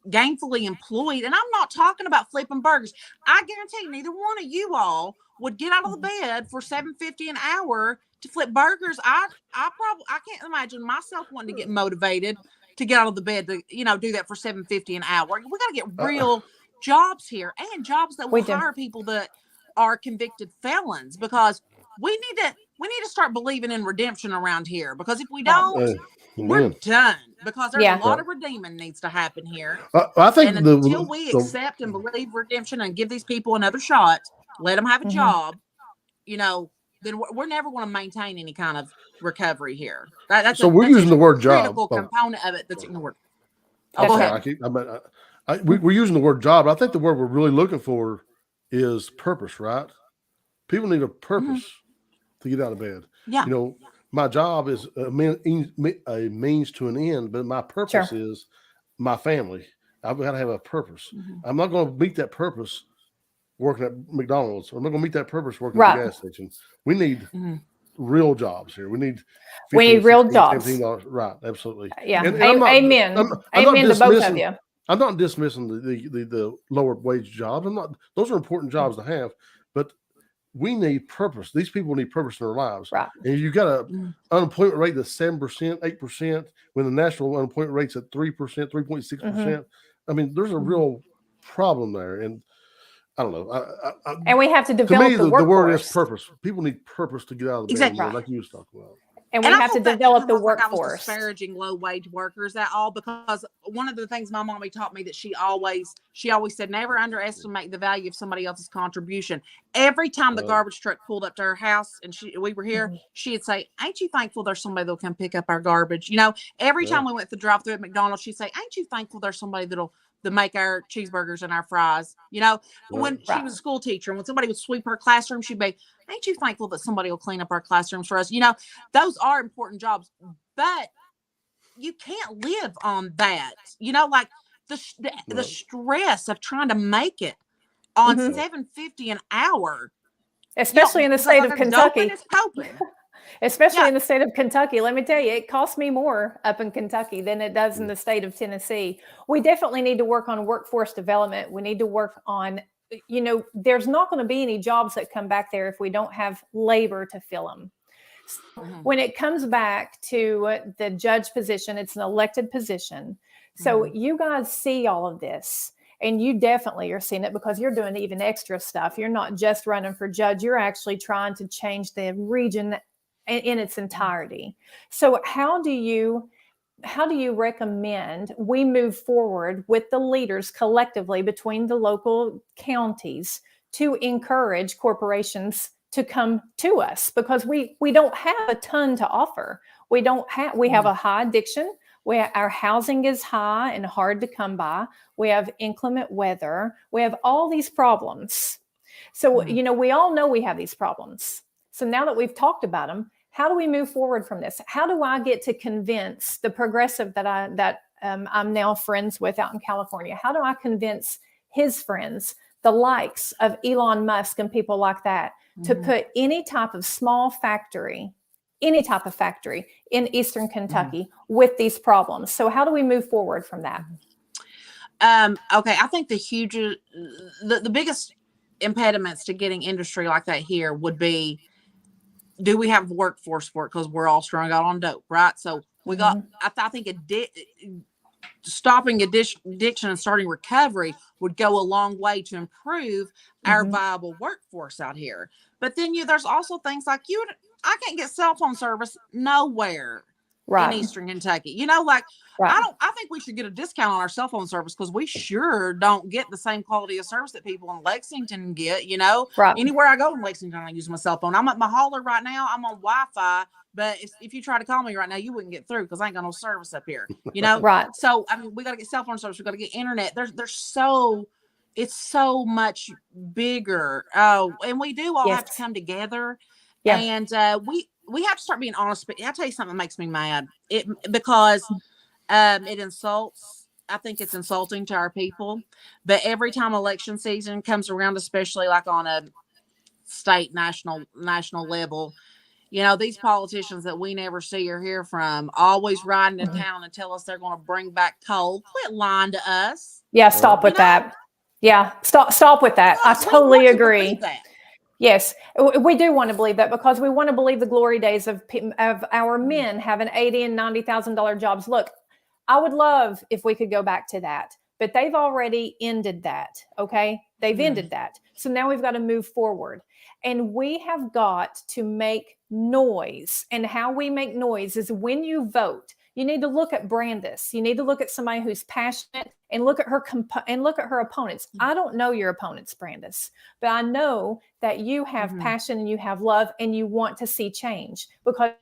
gainfully employed, and I'm not talking about flipping burgers, I guarantee neither one of you all would get out of the bed for $7.50 an hour to flip burgers. I can't imagine myself wanting to get motivated to get out of the bed to do that for $7.50 an hour. We got to get real jobs here, and jobs that will hire people that are convicted felons, because we need to start believing in redemption around here, because if we don't, we're done, because there's a lot of redeeming needs to happen here. I think until we accept and believe redemption and give these people another shot, let them have a job, then we're never going to maintain any kind of recovery here. We're using the word job. Critical component of it that's ignored. We're using the word job. I think the word we're really looking for is purpose, right? People need a purpose to get out of bed. Yeah. My job is a means to an end, but my purpose is my family. I've got to have a purpose. I'm not going to meet that purpose working at McDonald's. I'm not going to meet that purpose working at the gas station. We need real jobs here. We need real jobs. $17. Right. Absolutely. Yeah. Amen. Amen to both of you. I'm not dismissing the lower wage jobs. Those are important jobs to have, but we need purpose. These people need purpose in their lives. Right. And you got an unemployment rate that's 7%, 8%, when the national unemployment rate's at 3%, 3.6%. I mean, there's a real problem there. And I don't know. And we have to develop to me, the word is purpose. People need purpose to get out of the bed, like you was talking about. And we I have to hope that develop didn't the look like I was workforce. disparaging low wage workers at all, because one of the things my mommy taught me that she always said, never underestimate the value of somebody else's contribution. Every time the garbage truck pulled up to her house and we were here, she'd say, "Ain't you thankful there's somebody that'll come pick up our garbage?" You know, every time we went to drive through at McDonald's, she'd say, "Ain't you thankful there's somebody that'll make our cheeseburgers and our fries?" You know, when she was a school teacher, and when somebody would sweep her classroom, she'd be, "Ain't you thankful that somebody will clean up our classrooms for us?" You know, those are important jobs, but you can't live on that. You know, like the stress of trying to make it on $7.50 an hour, especially in the state of Kentucky. Especially in the state of Kentucky. Let me tell you, it costs me more up in Kentucky than it does in the state of Tennessee. We definitely need to work on workforce development. We need to work on, you know, there's not going to be any jobs that come back there if we don't have labor to fill them. When it comes back to the judge position, it's an elected position. So you guys see all of this, and you definitely are seeing it because you're doing even extra stuff. You're not just running for judge. You're actually trying to change the region in its entirety. So how do you recommend we move forward with the leaders collectively between the local counties to encourage corporations to come to us? Because we don't have a ton to offer. We have a high addiction. Our housing is high and hard to come by. We have inclement weather. We have all these problems. So, you know, we all know we have these problems. So now that we've talked about them, how do we move forward from this? How do I get to convince the progressive that I'm now friends with out in California? How do I convince his friends, the likes of Elon Musk and people like that, to put any type of small factory, any type of factory in Eastern Kentucky with these problems? So how do we move forward from that? Okay, I think the biggest impediments to getting industry like that here would be, do we have workforce for it? Because we're all strung out on dope, right? So we got, I think stopping addiction and starting recovery would go a long way to improve our viable workforce out here. But then there's also things like I can't get cell phone service nowhere in Eastern Kentucky. You know, like I think we should get a discount on our cell phone service, because we sure don't get the same quality of service that people in Lexington get. You know, anywhere I go in Lexington, I use my cell phone. I'm at my hauler right now. I'm on Wi-Fi, but if you try to call me right now, you wouldn't get through because I ain't got no service up here. You know, So I mean, we got to get cell phone service. We got to get internet. It's so much bigger. Oh, and we do all have to come together. And we have to start being honest. But I'll tell you something that makes me mad. Because it insults. I think it's insulting to our people. But every time election season comes around, especially like on a state, national level, you know, these politicians that we never see or hear from always ride into town and tell us they're going to bring back coal. Quit lying to us. Yeah, stop with that. Yeah, stop with that. I totally agree. Yes, we do want to believe that, because we want to believe the glory days of our men having $80,000 and $90,000 jobs. Look, I would love if we could go back to that, but they've already ended that. Okay, they've ended that. So now we've got to move forward, and we have got to make noise. And how we make noise is when you vote. You need to look at Brandis. You need to look at somebody who's passionate and look at her opponents. I don't know your opponents, Brandis, but I know that you have passion and you have love and you want to see change, because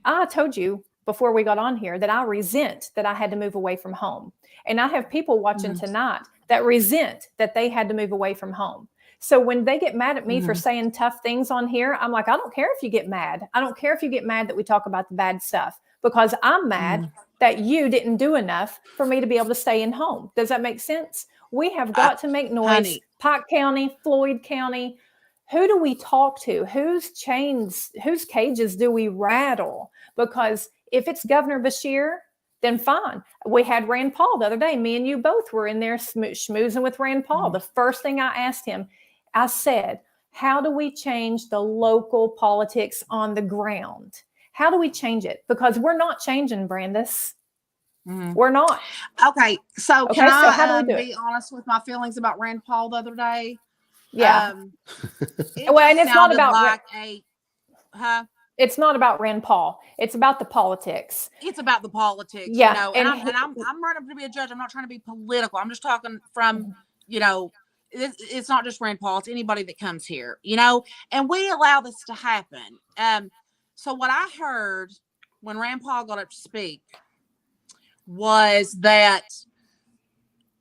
I told you before we got on here that I resent that I had to move away from home. And I have people watching tonight that resent that they had to move away from home. So when they get mad at me for saying tough things on here, I'm like, I don't care if you get mad. I don't care if you get mad that we talk about the bad stuff, because I'm mad that you didn't do enough for me to be able to stay in home. Does that make sense? We have got to make noise. Honey. Pike County, Floyd County. Who do we talk to? Whose cages do we rattle? Because if it's Governor Beshear, then fine. We had Rand Paul the other day. Me and you both were in there schmoozing with Rand Paul. The first thing I asked him, I said, how do we change the local politics on the ground? How do we change it? Because we're not changing, Brandis. We're not. Okay, so can so I how do we do be honest with my feelings about Rand Paul the other day? Yeah. It Well, and it's not sounded about like It's not about Rand Paul. It's about the politics. It's about the politics, Yeah, you know. And I'm running to be a judge. I'm not trying to be political. I'm just talking from, you know, it's not just Rand Paul. It's anybody that comes here, you know. And we allow this to happen. So what I heard when Rand Paul got up to speak was that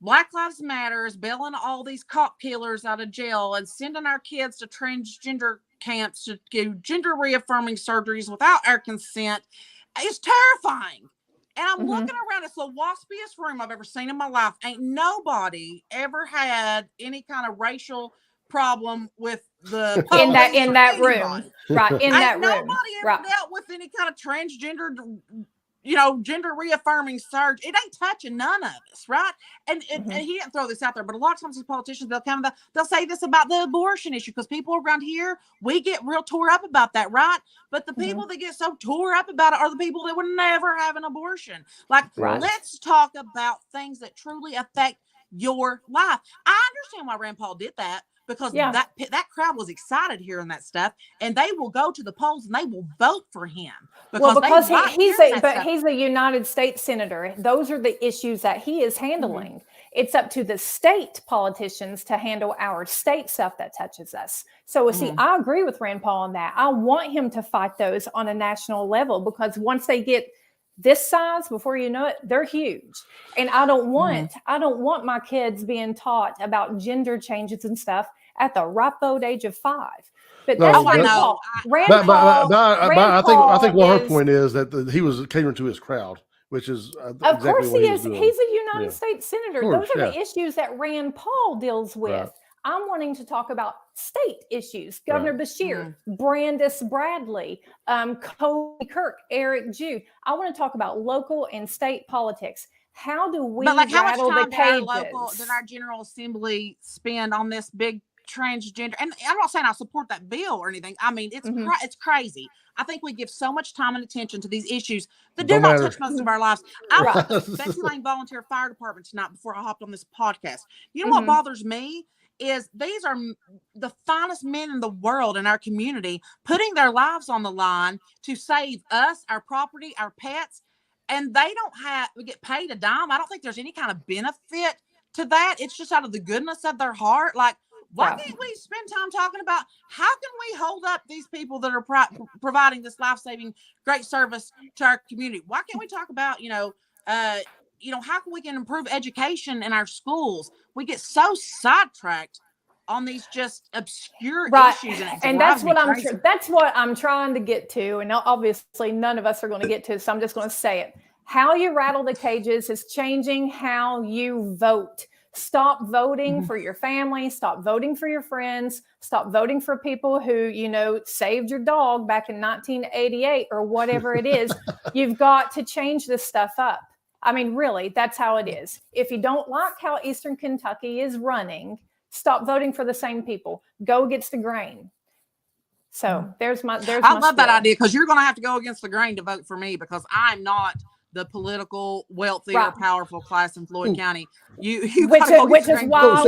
Black Lives Matter is bailing all these cop killers out of jail and sending our kids to transgender camps to do gender reaffirming surgeries without our consent. It's terrifying. And I'm looking around. It's the waspiest room I've ever seen in my life. Ain't nobody ever had any kind of racial problem with the in that room, right? In that room, nobody ever dealt with any kind of transgender, you know, gender reaffirming surge. It ain't touching none of us, right? And he didn't throw this out there, but a lot of times these politicians, they'll say this about the abortion issue, because people around here, we get real tore up about that, right? But the people that get so tore up about it are the people that would never have an abortion. Like, let's talk about things that truly affect your life. I understand why Rand Paul did that, because that crowd was excited hearing that stuff, and they will go to the polls and they will vote for him because he's a United States senator. Those are the issues that he is handling. It's up to the state politicians to handle our state stuff that touches us. So see, I agree with Rand Paul on that. I want him to fight those on a national level, because once they get this size, before you know it, they're huge. And I don't want my kids being taught about gender changes and stuff at the ripe old age of 5. But that's Rand Paul. I think what her point is that he was catering to his crowd, which is of course he is. He's a United States senator. Those are the issues that Rand Paul deals with. Right. I'm wanting to talk about state issues. Governor Beshear, Brandis Bradley, Cody Kirk, Eric Jude. I want to talk about local and state politics. How do we rattle the cages? Did our General Assembly spend on this big transgender? And I'm not saying I support that bill or anything. I mean, it's crazy. I think we give so much time and attention to these issues that do not touch most of our lives. I was at Betsy Lane Volunteer Fire Department tonight before I hopped on this podcast. You know what bothers me is these are the finest men in the world in our community putting their lives on the line to save us, our property, our pets, and they don't get paid a dime. I don't think there's any kind of benefit to that. It's just out of the goodness of their heart. Like, why can't we spend time talking about how can we hold up these people that are providing this life-saving great service to our community? Why can't we talk about, how can we improve education in our schools? We get so sidetracked on these just obscure issues, and that's what I'm trying to get to. And obviously, none of us are going to get to, so I'm just going to say it. How you rattle the cages is changing how you vote. Stop voting for your family. Stop voting for your friends. Stop voting for people who, saved your dog back in 1988 or whatever it is. You've got to change this stuff up. I mean, really, that's how it is. If you don't like how Eastern Kentucky is running, stop voting for the same people. Go against the grain. So I love that idea, because you're going to have to go against the grain to vote for me, because I'm not the political, wealthy, or powerful class in Floyd County. Which is why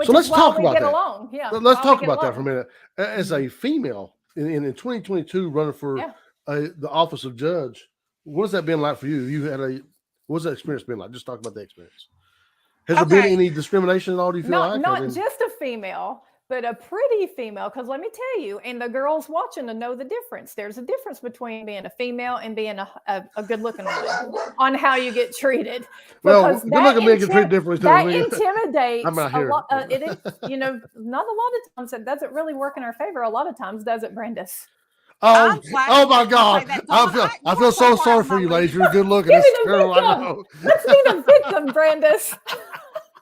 let's talk about that. Yeah, let's talk about that for a minute. As a female in 2022 running for the office of judge, what has that been like for you? What's that experience been like? Just talk about the experience. Has there been any discrimination at all? Do you feel not just a female, but a pretty female? Because let me tell you, and the girls watching to know the difference. There's a difference between being a female and being a good-looking woman on how you get treated. Well, good-looking men get treated differently. That intimidates. I'm not here. It is, not a lot of times it doesn't really work in our favor. A lot of times, does it, Brandis? Oh my God! I feel so sorry for you, ladies. You're good looking. Let's be the victim, Brandis.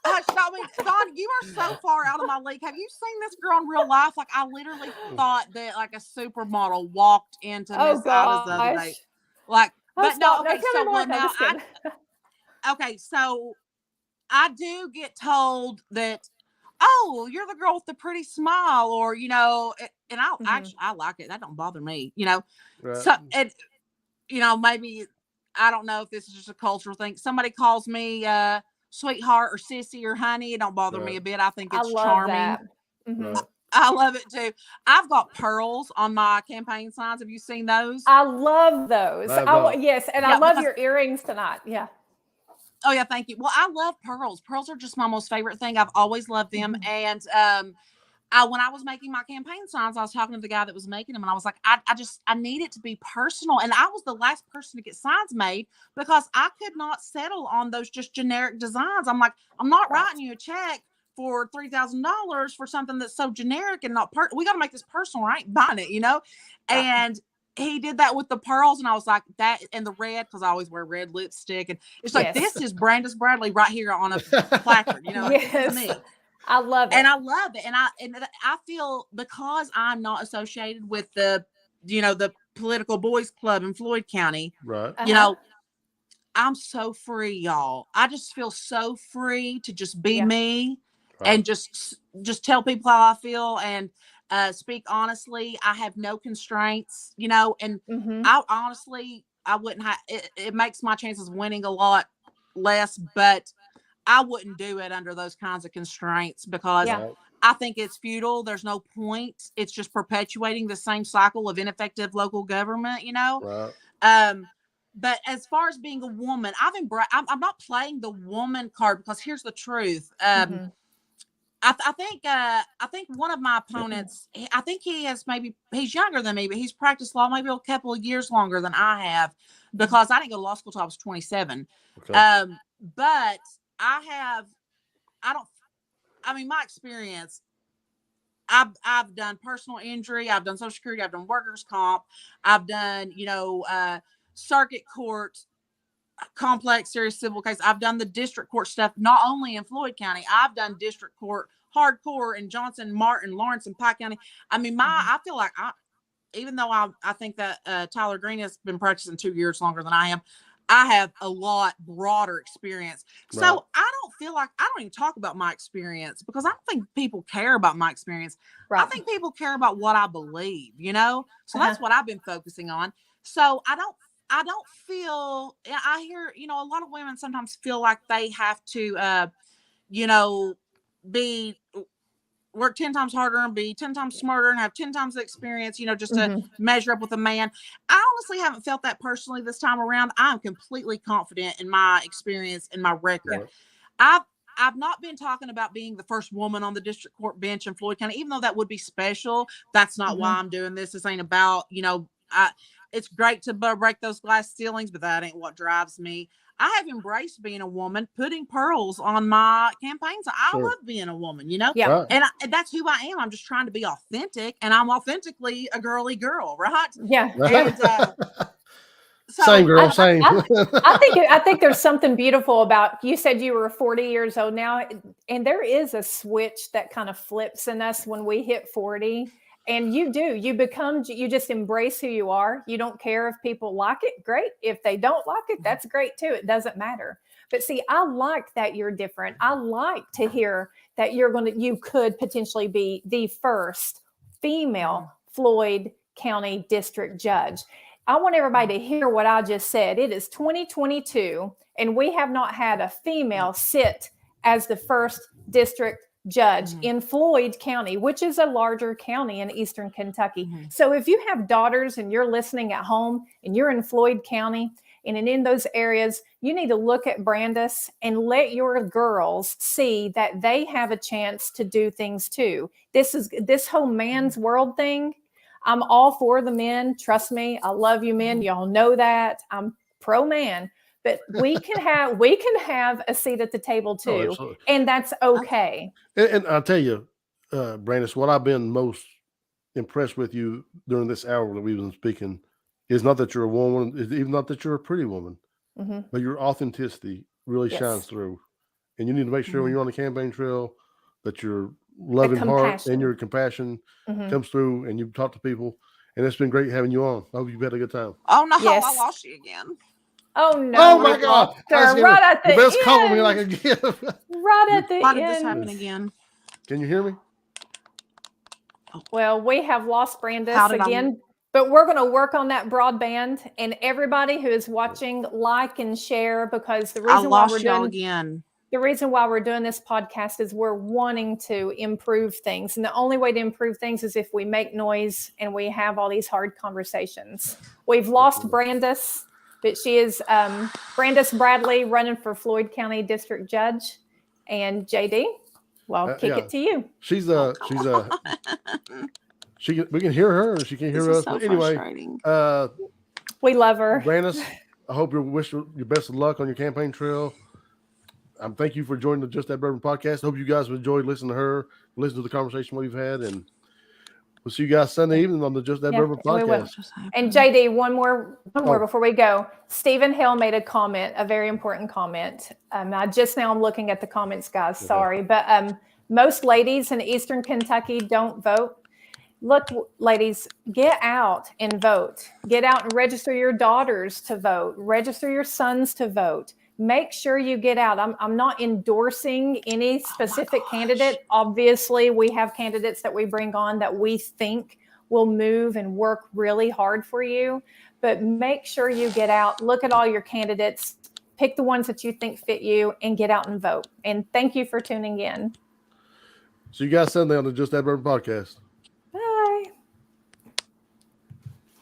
Don, you are so far out of my league. Have you seen this girl in real life? Like, I literally thought that like a supermodel walked into Miss Ida's the other day. Like, but no. Okay, so I do get told that, oh, you're the girl with the pretty smile, or and I like it. That don't bother me, Right. So, and maybe I don't know if this is just a cultural thing. Somebody calls me sweetheart or sissy or honey. It don't bother me a bit. I think it's charming. I love it too. I've got pearls on my campaign signs. Have you seen those? I love those. I have not. Yes, and I Yeah, love because your earrings tonight. Yeah. oh yeah, thank you. Well, I love pearls. Pearls are just my most favorite thing. I've always loved them. And when I was making my campaign signs, I was talking to the guy that was making them, and I was like, I need it to be personal. And I was the last person to get signs made because I could not settle on those just generic designs. I'm like, I'm not writing you a check for $3,000 for something that's so generic and not we got to make this personal. I ain't buying it, you know? And he did that with the pearls, and I was like, that and the red, because I always wear red lipstick, and it's like, Yes. this is Brandis Bradley right here on a placard, you know? Like, this is me. I love it. And I love it. And I feel, because I'm not associated with the political boys club in Floyd County, Right. you know, I'm so free, y'all. I just feel so free to just be me and just tell people how I feel and speak honestly. I have no constraints, you know, and I honestly, I wouldn't have, it makes my chances of winning a lot less, but I wouldn't do it under those kinds of constraints because I think it's futile. There's no point. It's just perpetuating the same cycle of ineffective local government, you know? Right. But as far as being a woman, I'm not playing the woman card because here's the truth. I think one of my opponents, I think he's younger than me, but he's practiced law maybe a couple of years longer than I have because I didn't go to law school till I was 27. Okay. But my experience, I've done personal injury, I've done Social Security, I've done workers' comp, I've done, circuit court, complex, serious civil case. I've done the district court stuff, not only in Floyd County, I've done district court hardcore in Johnson, Martin, Lawrence, and Pike County. I mean, I feel like even though I think that Tyler Green has been practicing 2 years longer than I am, I have a lot broader experience. So Right. I don't feel like, I don't even talk about my experience because I don't think people care about my experience. Right. I think people care about what I believe, you know? So that's what I've been focusing on. So I don't feel, I hear, a lot of women sometimes feel like they have to, be work 10 times harder and be 10 times smarter and have 10 times the experience, just to measure up with a man. I honestly haven't felt that personally this time around. I'm completely confident in my experience and my record. Yeah. I've not been talking about being the first woman on the district court bench in Floyd County, even though that would be special. That's not why I'm doing this. This ain't about, it's great to break those glass ceilings, but that ain't what drives me. I have embraced being a woman, putting pearls on my campaigns. I love being a woman, Yeah. Right. and that's who I am. I'm just trying to be authentic, and I'm authentically a girly girl, right? Yeah. And so Same girl, same. I think there's something beautiful about, you said you were 40 years old now, and there is a switch that kind of flips in us when we hit 40. And you just embrace who you are. You don't care if people like it, great. If they don't like it, that's great too. It doesn't matter. But see, I like that you're different. I like to hear that you could potentially be the first female Floyd County District Judge. I want everybody to hear what I just said. It is 2022, and we have not had a female sit as the first district judge in Floyd County, which is a larger county in Eastern Kentucky. So if you have daughters and you're listening at home and you're in Floyd County and in those areas, you need to look at Brandis and let your girls see that they have a chance to do things too. This whole man's world thing. I'm all for the men. Trust me. I love you men. Y'all know that. I'm pro man. But we can have a seat at the table too, and that's okay. And I'll tell you, Brandis, what I've been most impressed with you during this hour that we've been speaking is not that you're a woman, it's even not that you're a pretty woman, but your authenticity really shines through. And you need to make sure when you're on the campaign trail that your loving heart and your compassion comes through, and you talk to people. And it's been great having you on. I hope you've had a good time. Oh no, I lost you again. Oh no! Oh my God! Right at the best end. compliment I could give. Right at the end. Why did this happen again? Can you hear me? Well, we have lost Brandis again, but we're going to work on that broadband. And everybody who is watching, like and share, because the reason why we're doing again. the reason why we're doing this podcast is we're wanting to improve things. And the only way to improve things is if we make noise and we have all these hard conversations. We've lost Brandis, but she is Brandis Bradley running for Floyd County District Judge. And JD, well, kick it to you. We can hear her and she can hear us. So but anyway, we love her. Brandis, I hope you wish your best of luck on your campaign trail. Thank you for joining the Just That Bourbon podcast. I hope you guys enjoyed listening to her, listen to the conversation we've had, and we'll see you guys Sunday evening on the Just That Bourbon podcast. And JD, one more before we go. Stephen Hill made a comment, a very important comment. I'm looking at the comments, guys. Sorry, but most ladies in Eastern Kentucky don't vote. Look, ladies, get out and vote. Get out and register your daughters to vote. Register your sons to vote. Make sure you get out. I'm not endorsing any specific candidate. Obviously, we have candidates that we bring on that we think will move and work really hard for you. But make sure you get out. Look at all your candidates. Pick the ones that you think fit you and get out and vote. And thank you for tuning in. See you guys Sunday on the Just That Bourbon podcast.